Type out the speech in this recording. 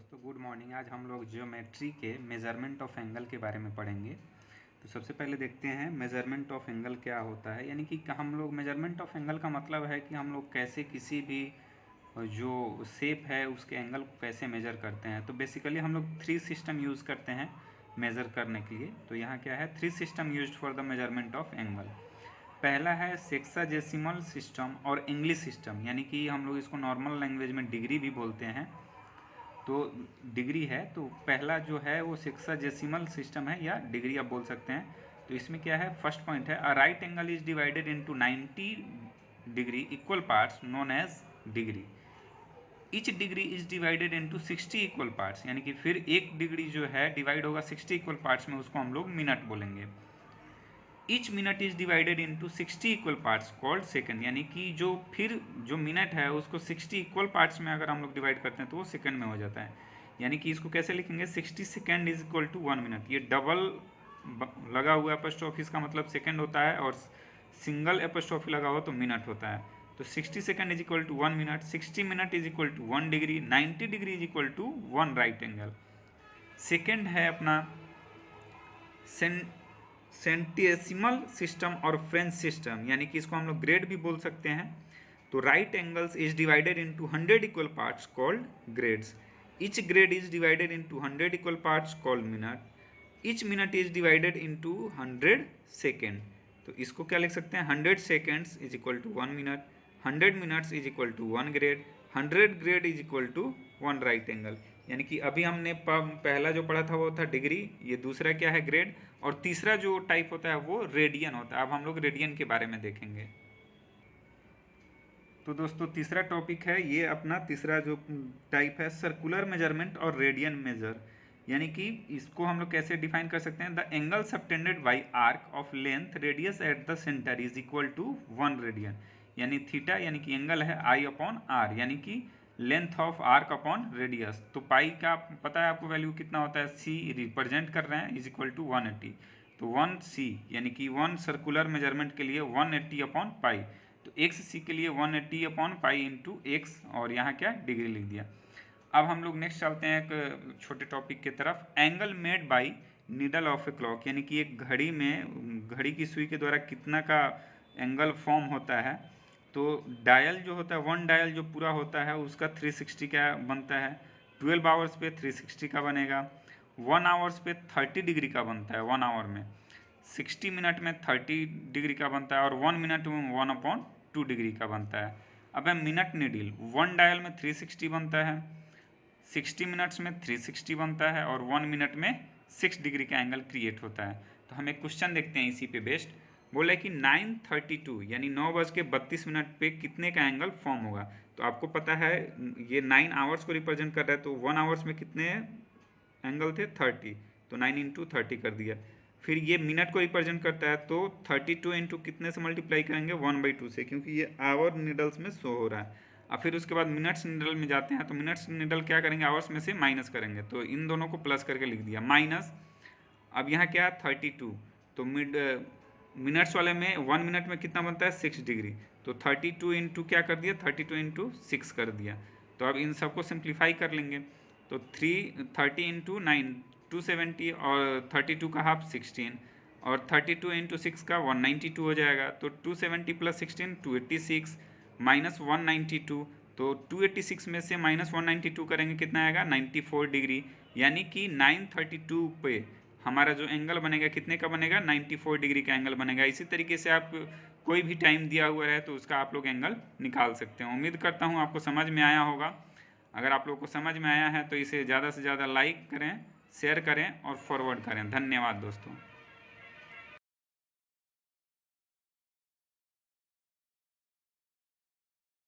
दोस्तों good morning. आज हम लोग ज्योमेट्री के मेज़रमेंट ऑफ एंगल के बारे में पढ़ेंगे। तो सबसे पहले देखते हैं मेज़रमेंट ऑफ एंगल क्या होता है। यानी कि हम लोग मेज़रमेंट ऑफ एंगल का मतलब है कि हम लोग कैसे किसी भी जो शेप है उसके एंगल को कैसे मेज़र करते हैं। तो बेसिकली हम लोग थ्री सिस्टम यूज़ करते हैं मेज़र करने के लिए। तो यहाँ क्या है, three system used for the measurement of angle. पहला है सेक्साजेसिमल सिस्टम और इंग्लिश सिस्टम, यानी कि हम लोग इसको नॉर्मल लैंग्वेज में डिग्री भी बोलते हैं। तो डिग्री है, तो पहला जो है वो सेक्साजेसिमल सिस्टम है या डिग्री आप बोल सकते हैं। तो इसमें क्या है, फर्स्ट पॉइंट है a right angle is divided into 90 degree equal parts known as degree. Each degree is divided into 60 equal parts, यानी कि फिर एक डिग्री जो है डिवाइड होगा 60 इक्वल पार्ट्स में, उसको हम लोग मिनट बोलेंगे। Each minute is divided into 60 equal parts called second, यानी कि जो मिनट है उसको 60 इक्वल पार्ट्स में अगर हम लोग डिवाइड करते हैं तो वो सेकंड में हो जाता है। यानी कि इसको कैसे लिखेंगे, 60 second is equal to 1 minute. ये डबल लगा हुआ एपोस्ट्रोफी का मतलब सेकंड होता है, और सिंगल एपोस्ट्रोफी लगा हुआ तो मिनट होता है। तो 60 second is equal to 1 minute, 60 minute is equal to 1 degree, 90 degree is equal to 1 right angle. Second है अपना सेंटिएसिमल सिस्टम और फ्रेंच सिस्टम, यानी कि इसको हम लोग ग्रेड भी बोल सकते हैं। तो right angles is divided into 100 equal parts called grades. Each grade is divided into 100 equal parts called minute. Each minute is divided into 100 second. तो इसको क्या लिख सकते हैं, 100 seconds is equal to 1 minute, 100 minutes is equal to 1 grade, 100 grade is equal to 1 right angle. यानी कि अभी हमने पहला जो पढ़ा था वो था डिग्री, ये दूसरा क्या है ग्रेड, और तीसरा जो टाइप होता है वो रेडियन होता है। अब हम लोग रेडियन के बारे में देखेंगे। तो दोस्तों तीसरा टॉपिक है, ये अपना तीसरा जो टाइप है सर्कुलर मेजरमेंट और रेडियन मेजर। यानी कि इसको हम लोग कैसे डिफाइन कर सकते हैं, the angle subtended by arc of length radius at the centre is equal to 1 radian. यानी थीटा यानी कि एंगल है आई अपॉन आर, यानी कि length of arc upon radius. तो पाई का पता है आपको वैल्यू कितना होता है, सी रिप्रेजेंट कर रहे हैं, इज इक्वल टू 180। तो 1 सी यानी कि 1 सर्कुलर मेजरमेंट के लिए 180 अपॉन पाई। तो एक्स सी के लिए 180 अपॉन पाई इंटू एक्स, और यहाँ क्या डिग्री लिख दिया। अब हम लोग नेक्स्ट चलते हैं एक छोटे टॉपिक की तरफ, angle made by needle of a clock. यानी कि एक घड़ी में घड़ी की सुई के द्वारा कितना का एंगल फॉर्म होता है। तो डायल जो होता है, वन डायल जो पूरा होता है उसका 360 का बनता है। 12 आवर्स पे 360 का बनेगा, 1 आवर्स पे 30 डिग्री का बनता है 1 आवर में, 60 मिनट में 30 डिग्री का बनता है, और 1 मिनट में 1/2 डिग्री का बनता है। अब है मिनट नीडल, वन डायल में 360 बनता है, 60 मिनट्स में 360 बनता है, और 1 मिनट में 6 डिग्री का एंगल क्रिएट होता है। तो हम एक क्वेश्चन देखते हैं इसी पे बेस्ड। बोला है कि 9:32 यानी 9:32 पे कितने का एंगल फॉर्म होगा। तो आपको पता है ये 9 आवर्स को रिप्रेजेंट कर रहा है, तो 1 आवर्स में कितने एंगल थे 30, तो 9 इंटू 30 कर दिया। फिर ये मिनट को रिप्रेजेंट करता है, तो 32 इंटू कितने से मल्टीप्लाई करेंगे 1/2 से, क्योंकि ये आवर नीडल्स में शो हो रहा है। और फिर उसके बाद मिनट्स नीडल में जाते हैं, तो मिनट्स नीडल क्या करेंगे, आवर्स में से माइनस करेंगे, तो इन दोनों को प्लस करके लिख दिया माइनस। अब यहाँ क्या है 32, तो मिनट्स वाले में 1 मिनट में कितना बनता है 6 डिग्री, तो 32 इंटू क्या कर दिया 32 इंटू 6 कर दिया। तो अब इन सबको सिंप्लीफाई कर लेंगे, तो 30 इंटू 9 270, और 32 का हाफ 16, और 32 इंटू 6 का 192 हो जाएगा। तो 270 प्लस 16 286 माइनस 192, तो 286 में से माइनस 192 करेंगे कितना आएगा 94 डिग्री। यानी कि 9:32 पे हमारा जो एंगल बनेगा कितने का बनेगा 94 डिग्री का एंगल बनेगा। इसी तरीके से आप कोई भी टाइम दिया हुआ है तो उसका आप लोग एंगल निकाल सकते हैं। उम्मीद करता हूँ आपको समझ में आया होगा। अगर आप लोगों को समझ में आया है तो इसे ज़्यादा से ज़्यादा लाइक करें, शेयर करें और फॉरवर्ड करें। धन्यवाद दोस्तों।